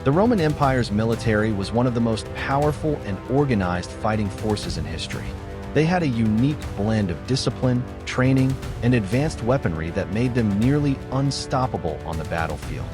The Roman Empire's military was one of the most powerful and organized fighting forces in history. They had a unique blend of discipline, training, and advanced weaponry that made them nearly unstoppable on the battlefield.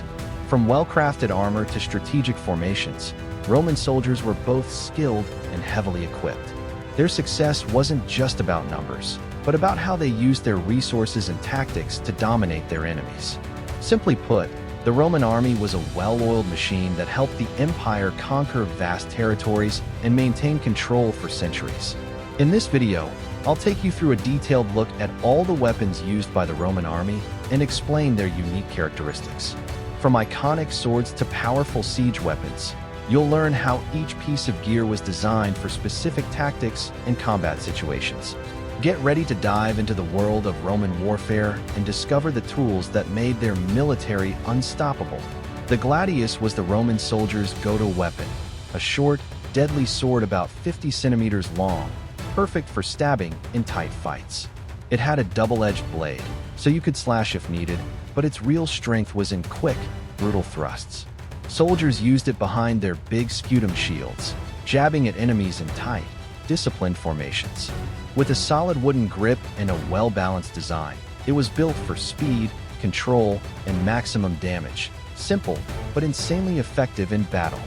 From well-crafted armor to strategic formations, Roman soldiers were both skilled and heavily equipped. Their success wasn't just about numbers, but about how they used their resources and tactics to dominate their enemies. Simply put, the Roman army was a well-oiled machine that helped the empire conquer vast territories and maintain control for centuries. In this video, I'll take you through a detailed look at all the weapons used by the Roman army and explain their unique characteristics. From iconic swords to powerful siege weapons, you'll learn how each piece of gear was designed for specific tactics and combat situations. Get ready to dive into the world of Roman warfare and discover the tools that made their military unstoppable. The gladius was the Roman soldier's go-to weapon, a short, deadly sword about 50 centimeters long, perfect for stabbing in tight fights. It had a double-edged blade, so you could slash if needed, but its real strength was in quick, brutal thrusts. Soldiers used it behind their big scutum shields, jabbing at enemies in tight, disciplined formations. With a solid wooden grip and a well-balanced design, it was built for speed, control, and maximum damage. Simple, but insanely effective in battle.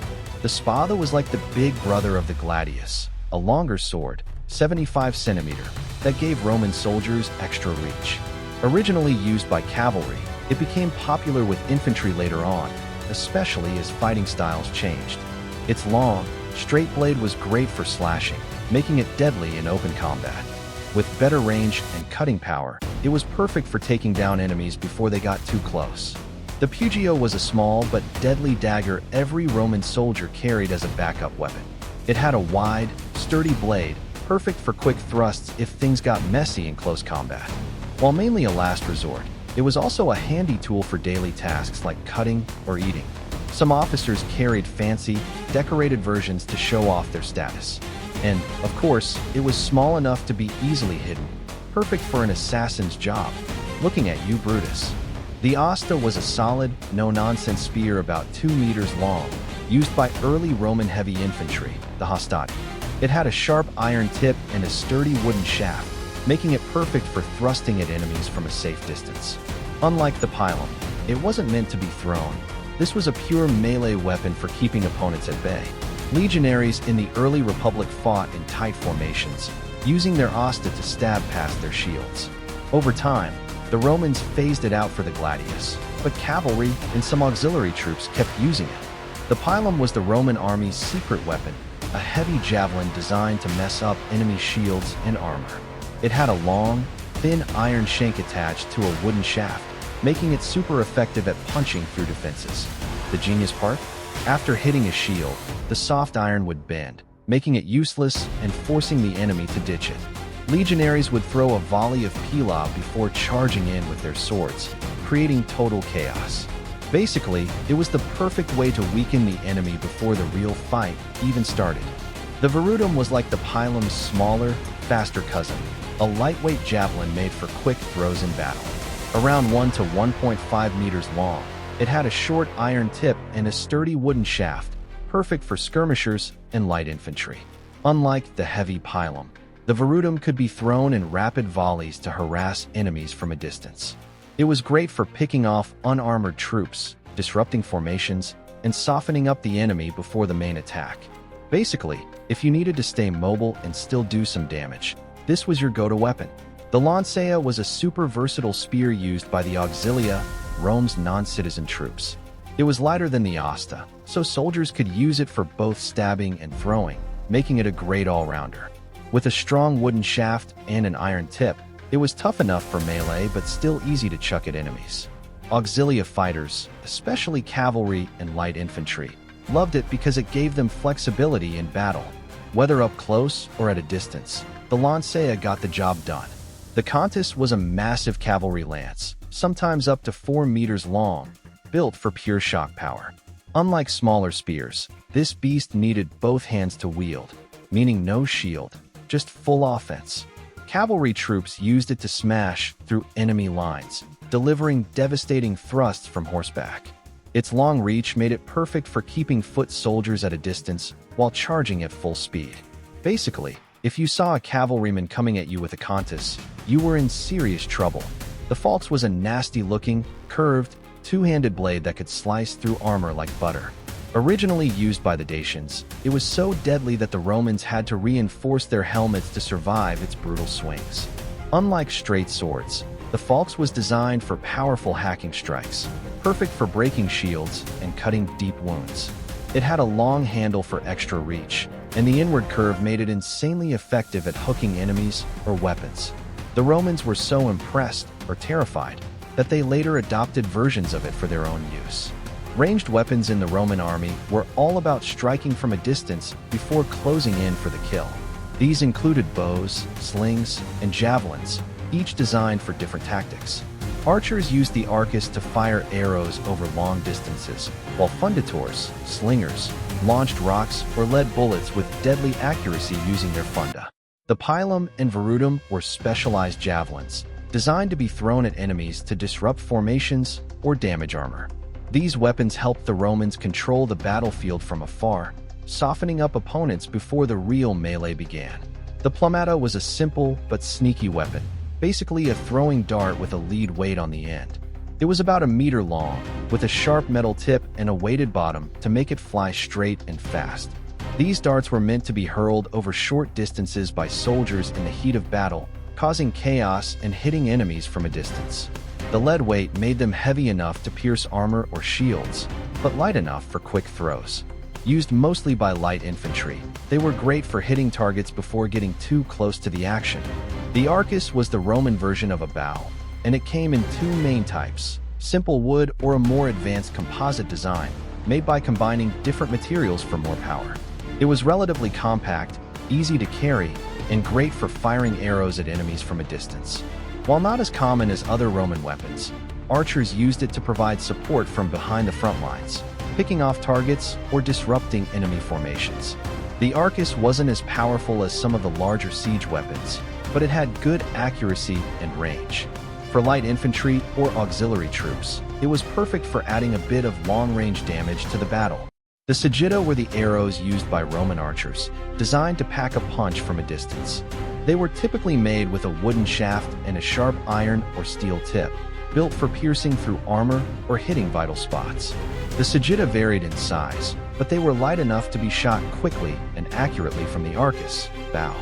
The spada was like the big brother of the gladius, a longer sword, 75 centimeter, that gave Roman soldiers extra reach. Originally used by cavalry, it became popular with infantry later on, especially as fighting styles changed. Its long, straight blade was great for slashing, making it deadly in open combat. With better range and cutting power, it was perfect for taking down enemies before they got too close. The pugio was a small but deadly dagger every Roman soldier carried as a backup weapon. It had a wide, sturdy blade, perfect for quick thrusts if things got messy in close combat. While mainly a last resort, it was also a handy tool for daily tasks like cutting or eating. Some officers carried fancy, decorated versions to show off their status. And, of course, it was small enough to be easily hidden, perfect for an assassin's job. Looking at you, Brutus. The asta was a solid, no-nonsense spear about 2 meters long, used by early Roman heavy infantry, the hastati. It had a sharp iron tip and a sturdy wooden shaft, making it perfect for thrusting at enemies from a safe distance. Unlike the pilum, it wasn't meant to be thrown. This was a pure melee weapon for keeping opponents at bay. Legionaries in the early Republic fought in tight formations, using their asta to stab past their shields. Over time, the Romans phased it out for the gladius, but cavalry and some auxiliary troops kept using it. The pilum was the Roman army's secret weapon, a heavy javelin designed to mess up enemy shields and armor. It had a long, thin iron shank attached to a wooden shaft, making it super effective at punching through defenses. The genius part? After hitting a shield, the soft iron would bend, making it useless and forcing the enemy to ditch it. Legionaries would throw a volley of pila before charging in with their swords, creating total chaos. Basically, it was the perfect way to weaken the enemy before the real fight even started. The verutum was like the pilum's smaller, faster cousin, a lightweight javelin made for quick throws in battle. Around 1 to 1.5 meters long, it had a short iron tip and a sturdy wooden shaft, perfect for skirmishers and light infantry. Unlike the heavy pilum, the verutum could be thrown in rapid volleys to harass enemies from a distance. It was great for picking off unarmored troops, disrupting formations, and softening up the enemy before the main attack. Basically, if you needed to stay mobile and still do some damage, this was your go-to weapon. The lancea was a super versatile spear used by the auxilia, Rome's non-citizen troops. It was lighter than the asta, so soldiers could use it for both stabbing and throwing, making it a great all-rounder. With a strong wooden shaft and an iron tip, it was tough enough for melee but still easy to chuck at enemies. Auxilia fighters, especially cavalry and light infantry, loved it because it gave them flexibility in battle. Whether up close or at a distance, the lancea got the job done. The cantus was a massive cavalry lance, sometimes up to 4 meters long, built for pure shock power. Unlike smaller spears, this beast needed both hands to wield, meaning no shield, just full offense. Cavalry troops used it to smash through enemy lines, delivering devastating thrusts from horseback. Its long reach made it perfect for keeping foot soldiers at a distance while charging at full speed. Basically, if you saw a cavalryman coming at you with a Contis, you were in serious trouble. The Falx was a nasty-looking, curved, two-handed blade that could slice through armor like butter. Originally used by the Dacians, it was so deadly that the Romans had to reinforce their helmets to survive its brutal swings. Unlike straight swords, the Falx was designed for powerful hacking strikes, perfect for breaking shields and cutting deep wounds. It had a long handle for extra reach, and the inward curve made it insanely effective at hooking enemies or weapons. The Romans were so impressed, or terrified, that they later adopted versions of it for their own use. Ranged weapons in the Roman army were all about striking from a distance before closing in for the kill. These included bows, slings, and javelins, each designed for different tactics. Archers used the arcus to fire arrows over long distances, while funditors, slingers, launched rocks or led bullets with deadly accuracy using their funda. The pilum and verutum were specialized javelins, designed to be thrown at enemies to disrupt formations or damage armor. These weapons helped the Romans control the battlefield from afar, softening up opponents before the real melee began. The plumata was a simple but sneaky weapon, basically a throwing dart with a lead weight on the end. It was about 1 meter long, with a sharp metal tip and a weighted bottom to make it fly straight and fast. These darts were meant to be hurled over short distances by soldiers in the heat of battle, causing chaos and hitting enemies from a distance. The lead weight made them heavy enough to pierce armor or shields, but light enough for quick throws. Used mostly by light infantry, they were great for hitting targets before getting too close to the action. The arcus was the Roman version of a bow, and it came in 2 main types: simple wood or a more advanced composite design, made by combining different materials for more power. It was relatively compact, easy to carry, and great for firing arrows at enemies from a distance. While not as common as other Roman weapons, archers used it to provide support from behind the front lines, picking off targets or disrupting enemy formations. The arcus wasn't as powerful as some of the larger siege weapons, but it had good accuracy and range. For light infantry or auxiliary troops, it was perfect for adding a bit of long-range damage to the battle. The sagitta were the arrows used by Roman archers, designed to pack a punch from a distance. They were typically made with a wooden shaft and a sharp iron or steel tip, built for piercing through armor or hitting vital spots. The sagitta varied in size, but they were light enough to be shot quickly and accurately from the arcus, bow.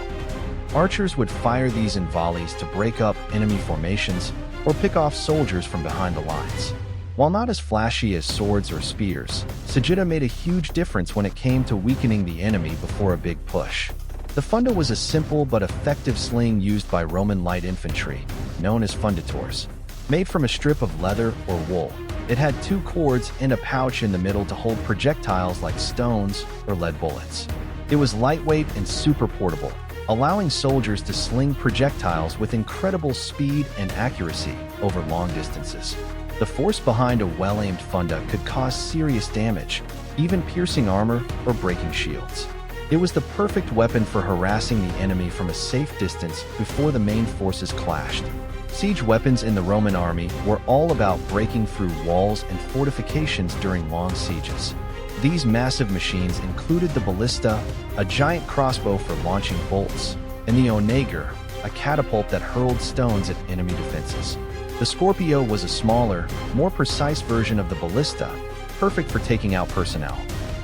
Archers would fire these in volleys to break up enemy formations or pick off soldiers from behind the lines. While not as flashy as swords or spears, sagitta made a huge difference when it came to weakening the enemy before a big push. The funda was a simple but effective sling used by Roman light infantry, known as funditors. Made from a strip of leather or wool, it had 2 cords and a pouch in the middle to hold projectiles like stones or lead bullets. It was lightweight and super portable, allowing soldiers to sling projectiles with incredible speed and accuracy over long distances. The force behind a well-aimed funda could cause serious damage, even piercing armor or breaking shields. It was the perfect weapon for harassing the enemy from a safe distance before the main forces clashed. Siege weapons in the Roman army were all about breaking through walls and fortifications during long sieges. These massive machines included the ballista, a giant crossbow for launching bolts, and the onager, a catapult that hurled stones at enemy defenses. The Scorpio was a smaller, more precise version of the ballista, perfect for taking out personnel.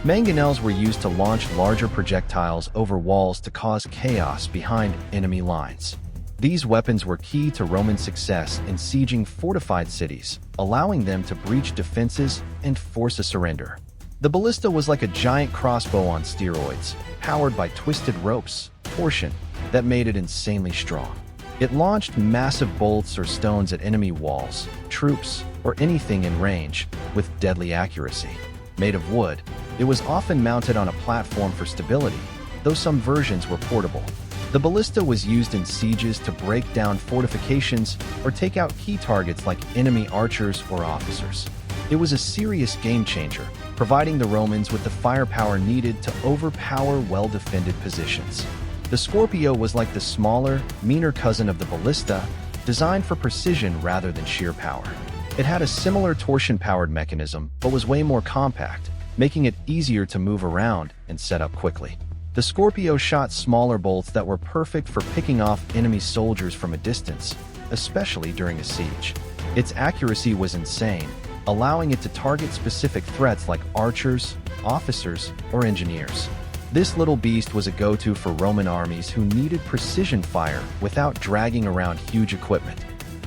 Mangonels were used to launch larger projectiles over walls to cause chaos behind enemy lines. These weapons were key to Roman success in sieging fortified cities, allowing them to breach defenses and force a surrender. The ballista was like a giant crossbow on steroids, powered by twisted ropes, torsion, that made it insanely strong. It launched massive bolts or stones at enemy walls, troops, or anything in range, with deadly accuracy. Made of wood, it was often mounted on a platform for stability, though some versions were portable. The ballista was used in sieges to break down fortifications or take out key targets like enemy archers or officers. It was a serious game-changer, providing the Romans with the firepower needed to overpower well-defended positions. The Scorpio was like the smaller, meaner cousin of the ballista, designed for precision rather than sheer power. It had a similar torsion-powered mechanism, but was way more compact, making it easier to move around and set up quickly. The Scorpio shot smaller bolts that were perfect for picking off enemy soldiers from a distance, especially during a siege. Its accuracy was insane, allowing it to target specific threats like archers, officers, or engineers. This little beast was a go-to for Roman armies who needed precision fire without dragging around huge equipment.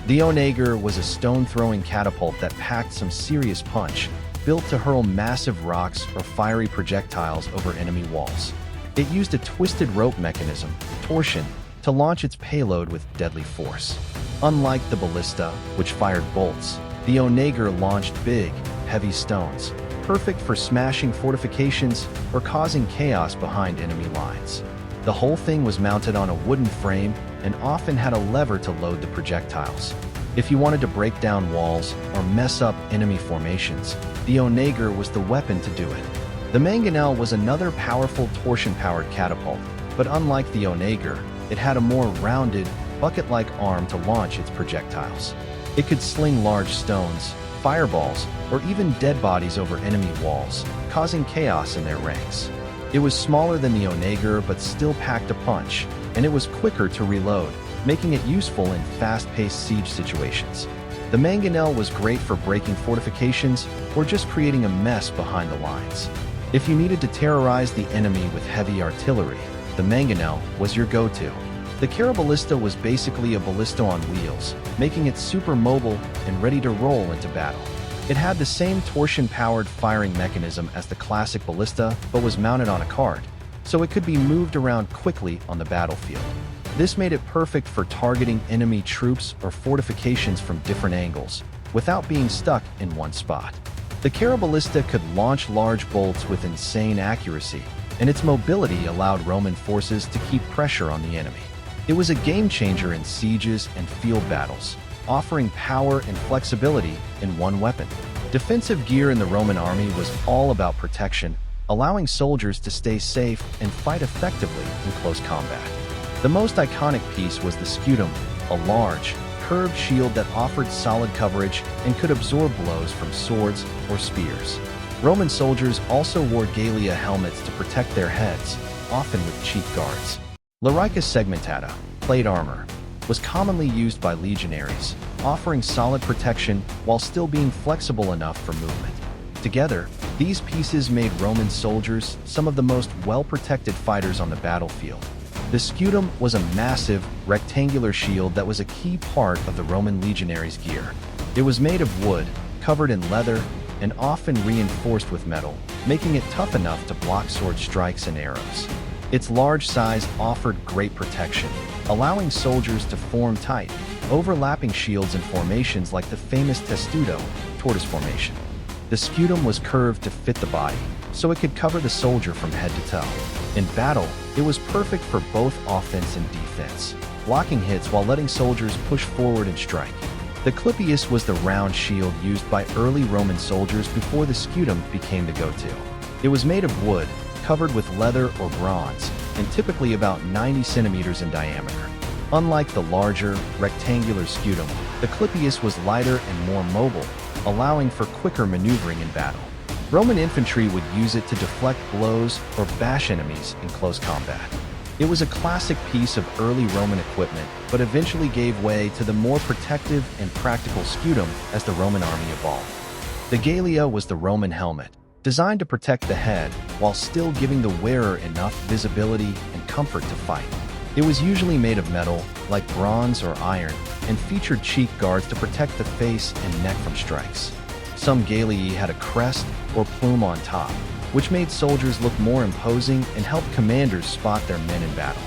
The Onager was a stone-throwing catapult that packed some serious punch, built to hurl massive rocks or fiery projectiles over enemy walls. It used a twisted rope mechanism, torsion, to launch its payload with deadly force. Unlike the ballista, which fired bolts, the Onager launched big, heavy stones, perfect for smashing fortifications or causing chaos behind enemy lines. The whole thing was mounted on a wooden frame and often had a lever to load the projectiles. If you wanted to break down walls or mess up enemy formations, the Onager was the weapon to do it. The Mangonel was another powerful torsion-powered catapult, but unlike the Onager, it had a more rounded, bucket-like arm to launch its projectiles. It could sling large stones, fireballs, or even dead bodies over enemy walls, causing chaos in their ranks. It was smaller than the Onager but still packed a punch, and it was quicker to reload, making it useful in fast-paced siege situations. The Mangonel was great for breaking fortifications or just creating a mess behind the lines. If you needed to terrorize the enemy with heavy artillery, the Mangonel was your go-to. The Caraballista was basically a ballista on wheels, making it super mobile and ready to roll into battle. It had the same torsion-powered firing mechanism as the classic ballista, but was mounted on a cart, so it could be moved around quickly on the battlefield. This made it perfect for targeting enemy troops or fortifications from different angles, without being stuck in one spot. The Caraballista could launch large bolts with insane accuracy, and its mobility allowed Roman forces to keep pressure on the enemy. It was a game-changer in sieges and field battles, offering power and flexibility in one weapon. Defensive gear in the Roman army was all about protection, allowing soldiers to stay safe and fight effectively in close combat. The most iconic piece was the scutum, a large, curved shield that offered solid coverage and could absorb blows from swords or spears. Roman soldiers also wore Gallia helmets to protect their heads, often with cheek guards. Larica segmentata, plate armor, was commonly used by legionaries, offering solid protection while still being flexible enough for movement. Together, these pieces made Roman soldiers some of the most well-protected fighters on the battlefield. The scutum was a massive, rectangular shield that was a key part of the Roman legionaries' gear. It was made of wood, covered in leather, and often reinforced with metal, making it tough enough to block sword strikes and arrows. Its large size offered great protection, allowing soldiers to form tight, overlapping shields in formations like the famous testudo, tortoise formation. The scutum was curved to fit the body, so it could cover the soldier from head to toe. In battle, it was perfect for both offense and defense, blocking hits while letting soldiers push forward and strike. The Clypeus was the round shield used by early Roman soldiers before the scutum became the go-to. It was made of wood, covered with leather or bronze, and typically about 90 centimeters in diameter. Unlike the larger, rectangular scutum, the Clypeus was lighter and more mobile, allowing for quicker maneuvering in battle. Roman infantry would use it to deflect blows or bash enemies in close combat. It was a classic piece of early Roman equipment, but eventually gave way to the more protective and practical scutum as the Roman army evolved. The Gallia was the Roman helmet, designed to protect the head while still giving the wearer enough visibility and comfort to fight. It was usually made of metal, like bronze or iron, and featured cheek guards to protect the face and neck from strikes. Some Gallii had a crest or plume on top, which made soldiers look more imposing and helped commanders spot their men in battle.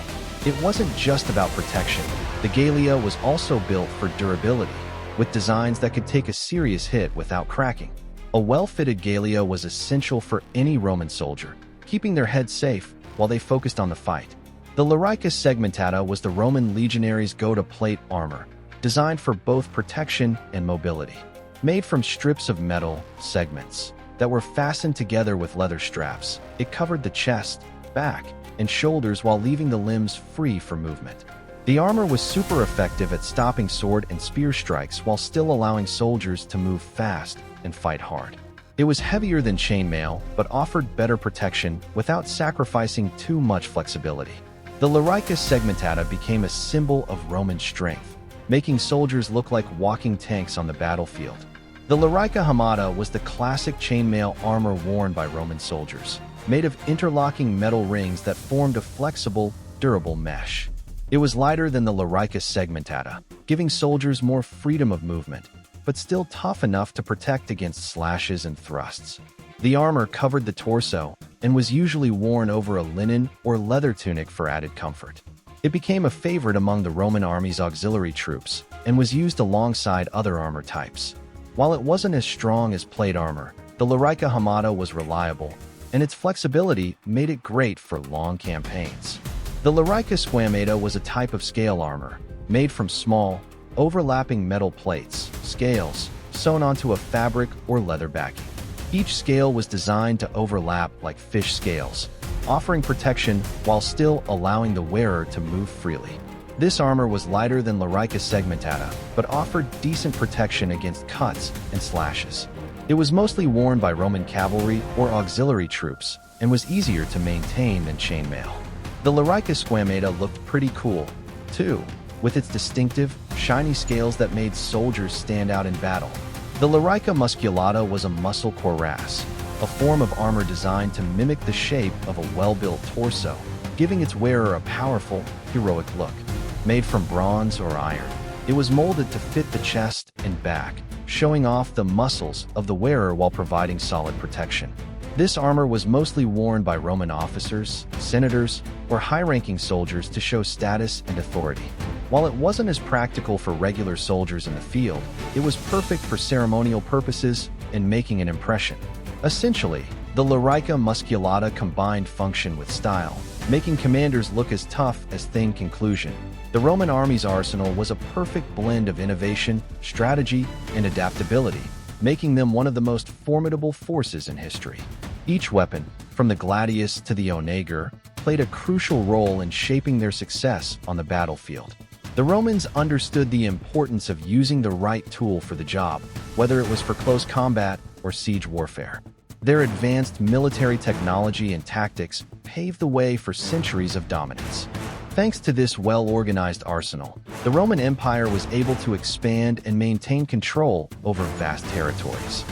It wasn't just about protection. The Gallia was also built for durability, with designs that could take a serious hit without cracking. A well-fitted Gallia was essential for any Roman soldier, keeping their head safe while they focused on the fight. The Larica segmentata was the Roman legionaries' go-to plate armor, designed for both protection and mobility. Made from strips of metal, segments, that were fastened together with leather straps, it covered the chest, back, and shoulders while leaving the limbs free for movement. The armor was super effective at stopping sword and spear strikes while still allowing soldiers to move fast and fight hard. It was heavier than chainmail, but offered better protection without sacrificing too much flexibility. The Larica Segmentata became a symbol of Roman strength, making soldiers look like walking tanks on the battlefield. The Larica Hamada was the classic chainmail armor worn by Roman soldiers, made of interlocking metal rings that formed a flexible, durable mesh. It was lighter than the Larica Segmentata, giving soldiers more freedom of movement, but still tough enough to protect against slashes and thrusts. The armor covered the torso and was usually worn over a linen or leather tunic for added comfort. It became a favorite among the Roman army's auxiliary troops and was used alongside other armor types. While it wasn't as strong as plate armor, the Larica Hamada was reliable, and its flexibility made it great for long campaigns. The Larica Squamata was a type of scale armor, made from small, overlapping metal plates, scales, sewn onto a fabric or leather backing. Each scale was designed to overlap like fish scales, offering protection while still allowing the wearer to move freely. This armor was lighter than Larica Segmentata, but offered decent protection against cuts and slashes. It was mostly worn by Roman cavalry or auxiliary troops and was easier to maintain than chainmail. The Larica Squamata looked pretty cool, too, with its distinctive, shiny scales that made soldiers stand out in battle. The Larica Musculata was a muscle cuirass, a form of armor designed to mimic the shape of a well-built torso, giving its wearer a powerful, heroic look. Made from bronze or iron, it was molded to fit the chest and back, showing off the muscles of the wearer while providing solid protection. This armor was mostly worn by Roman officers, senators, or high-ranking soldiers to show status and authority. While it wasn't as practical for regular soldiers in the field, it was perfect for ceremonial purposes and making an impression. Essentially, the Larica Musculata combined function with style, making commanders look as tough as thin conclusion. The Roman army's arsenal was a perfect blend of innovation, strategy, and adaptability, making them one of the most formidable forces in history. Each weapon, from the gladius to the onager, played a crucial role in shaping their success on the battlefield. The Romans understood the importance of using the right tool for the job, whether it was for close combat or siege warfare. Their advanced military technology and tactics paved the way for centuries of dominance. Thanks to this well-organized arsenal, the Roman Empire was able to expand and maintain control over vast territories.